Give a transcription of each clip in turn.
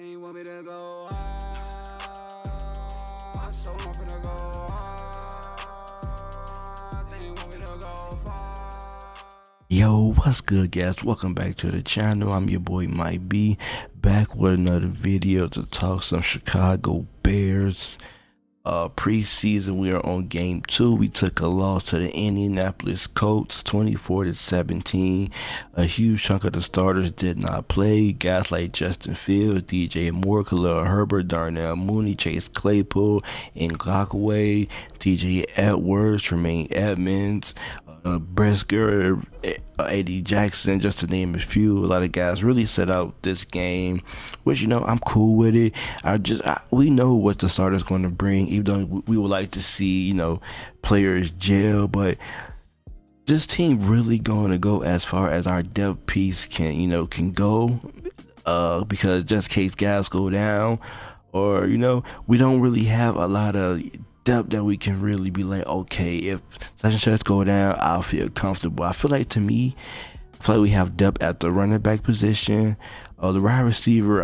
He want me to go hard, so I'm finna go hard. They want me to go far. Yo, what's good, guys? Welcome back to the channel. I'm your boy Mike B, back with another video to talk some Chicago Bears. Preseason, we are on game 2. We took a loss to the Indianapolis Colts, 24-17. A huge chunk of the starters did not play. Guys like Justinfields, DJ Moore, Khalil Herbert, Darnell Mooney, Chase Claypool, Ngakwe, TJ Edwards, Tremaine Edmonds, Bresker, A.D. Jackson, just to name a few. A lot of guys really set out this game, which, I'm cool with it. We know what the starter's going to bring, even though we would like to see, players gel, but this team really going to go as far as our depth piece can go, because just in case guys go down, or, we don't really have a lot of depth that we can really be like, okay, if such and such go down, I'll feel comfortable. I feel like we have depth at the running back position. The wide receiver,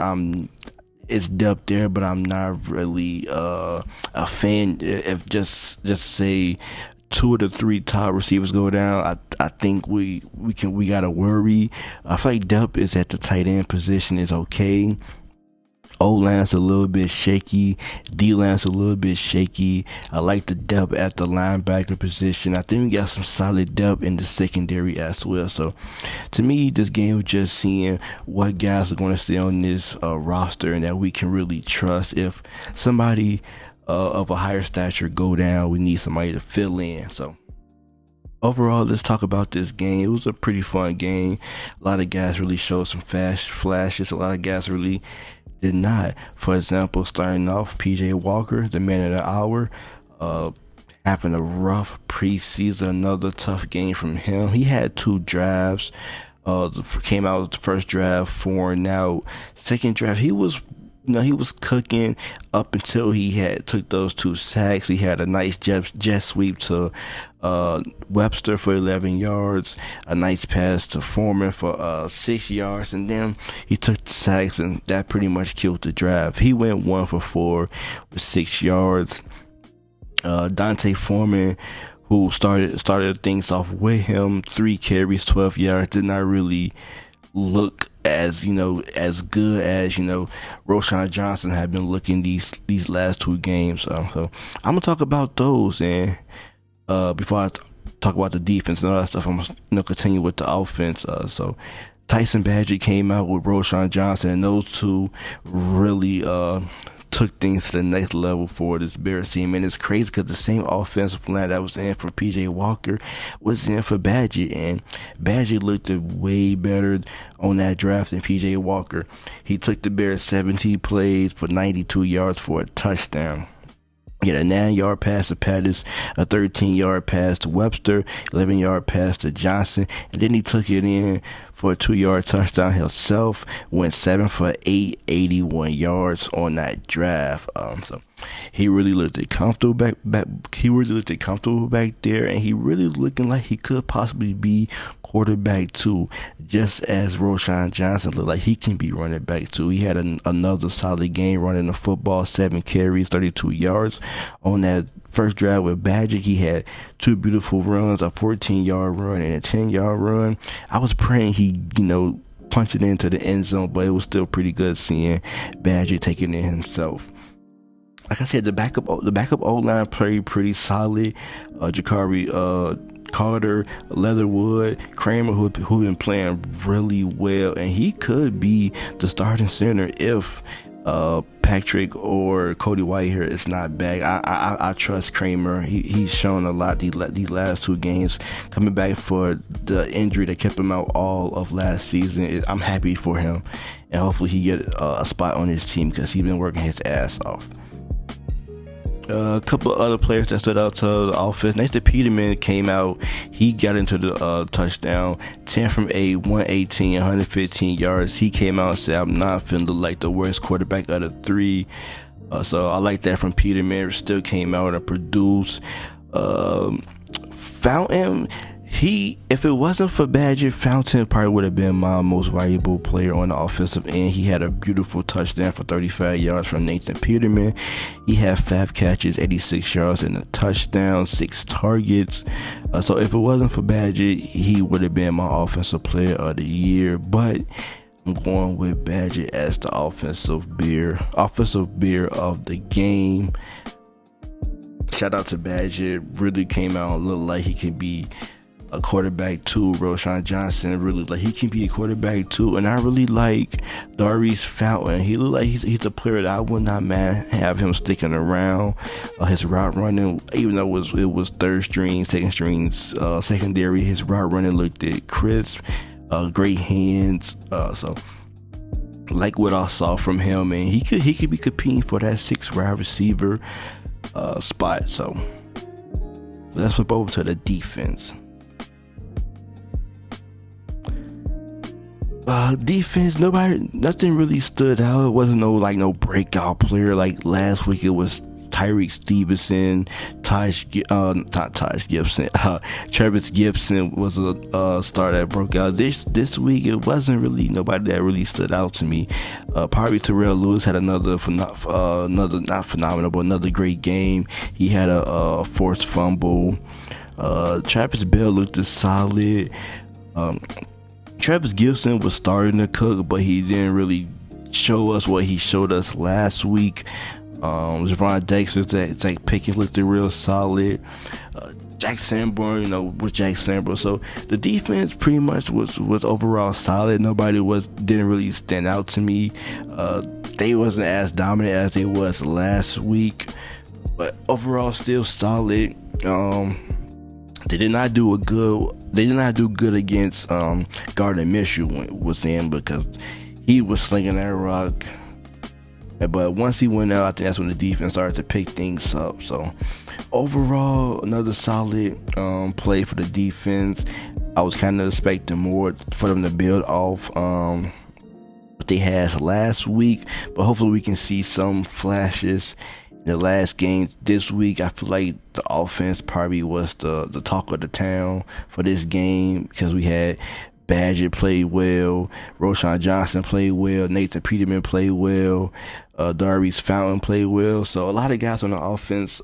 it's depth there, but I'm not really a fan. If just say 2 of the 3 top receivers go down, I think we gotta worry. I feel like depth is at the tight end position is okay. O-line's a little bit shaky. D-line's a little bit shaky. I like the depth at the linebacker position. I think we got some solid depth in the secondary as well. So, to me, this game was just seeing what guys are going to stay on this roster and that we can really trust. If somebody of a higher stature go down, we need somebody to fill in. So, overall, let's talk about this game. It was a pretty fun game. A lot of guys really showed some fast flashes. A lot of guys really did not. For example, starting off, PJ Walker, the man of the hour, having a rough preseason, another tough game from him. He had 2 drives. Came out with the first drive, 4 and out. Second drive, he was cooking up until he took those 2 sacks. He had a nice jet sweep to Webster for 11 yards, a nice pass to Foreman for 6 yards, and then he took the sacks, and that pretty much killed the drive. He went 1 for 4 with 6 yards. Dante Foreman, who started things off with him, 3 carries, 12 yards, did not really look as good as Roschon Johnson had been looking these last 2 games. So I'm gonna talk about those, and before I talk about the defense and all that stuff, I'm gonna continue with the offense. So Tyson Badgett came out with Roschon Johnson, and those 2 really took things to the next level for this Bears team. And it's crazy because the same offensive line that was in for PJ Walker was in for Badgett, and Badgett looked way better on that draft than PJ Walker. He took the Bears 17 plays for 92 yards for a touchdown. He had a 9-yard pass to Pettis, a 13-yard pass to Webster, 11-yard pass to Johnson, and then he took it in for a 2-yard touchdown himself. Went 7 for 8, 81 yards on that drive. So he really looked comfortable back. He really looked comfortable back there, and he really looking like he could possibly be quarterback too, just as Roschon Johnson looked like he can be running back too. He had another solid game running the football, 7 carries, 32 yards on that first drive with Badgett. He had 2 beautiful runs, a 14-yard run and a 10-yard run. I was praying he, punched it into the end zone, but it was still pretty good seeing Badgett taking it himself. Like I said, the backup O-line played pretty solid. Jakari Carter, Leatherwood, Kramer, who been playing really well, and he could be the starting center if Patrick or Cody Whitehair is not back. I trust Kramer. He's shown a lot these last 2 games, coming back for the injury that kept him out all of last season. I'm happy for him, and hopefully he get a spot on his team because he's been working his ass off. A couple of other players that stood out to the offense. Nathan Peterman came out. He got into the touchdown. 10 from 8, 118, 115 yards. He came out and said, I'm not feeling like the worst quarterback out of 3. So I like that from Peterman. Still came out and produced. Fountain, If it wasn't for Badger, Fountain probably would have been my most valuable player on the offensive end. He had a beautiful touchdown for 35 yards from Nathan Peterman. He had 5 catches, 86 yards, and a touchdown, 6 targets. So if it wasn't for Badger, he would have been my offensive player of the year. But I'm going with Badger as the offensive beer of the game. Shout out to Badger. Really came out and looked like he can be a quarterback too. Roschon Johnson really like he can be a quarterback too, and I really like Darius Fountain. He look like he's a player that I would not mind have him sticking around. His route running, even though it was third string, second strings, secondary, his route running looked crisp, great hands. So like what I saw from him, and he could be competing for that 6th wide receiver spot. So let's flip over to the defense. Defense, nothing really stood out. It wasn't no breakout player like last week. It was Tyreek Stevenson, Travis Gibson was a star that broke out. This week it wasn't really nobody that really stood out to me. Probably Terrell Lewis had another great game. He had a forced fumble. Travis Bell looked solid. Travis Gibson was starting to cook, but he didn't really show us what he showed us last week. Javon Dexter, Zach Pickett looked real solid. Jack Sanborn, was Jack Sanborn. So the defense pretty much was overall solid. Nobody didn't really stand out to me. They wasn't as dominant as they was last week, but overall still solid. They did not do good against Gardner Minshew was in, because he was slinging that rock. But once he went out, I think that's when the defense started to pick things up. So overall, another solid play for the defense. I was kind of expecting more for them to build off what they had last week, but hopefully we can see some flashes in the last game this week. I feel like the offense probably was the talk of the town for this game, because we had Badger play well, Roschon Johnson played well, Nathan Peterman played well, Darius Fountain played well. So a lot of guys on the offense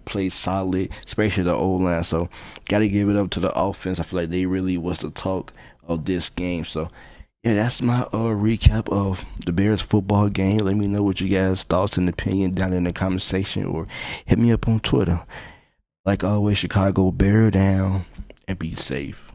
played solid, especially the O-line. So got to give it up to the offense. I feel like they really was the talk of this game. So yeah, that's my recap of the Bears football game. Let me know what you guys' thoughts and opinion down in the comment section, or hit me up on Twitter. Like always, Chicago, bear down and be safe.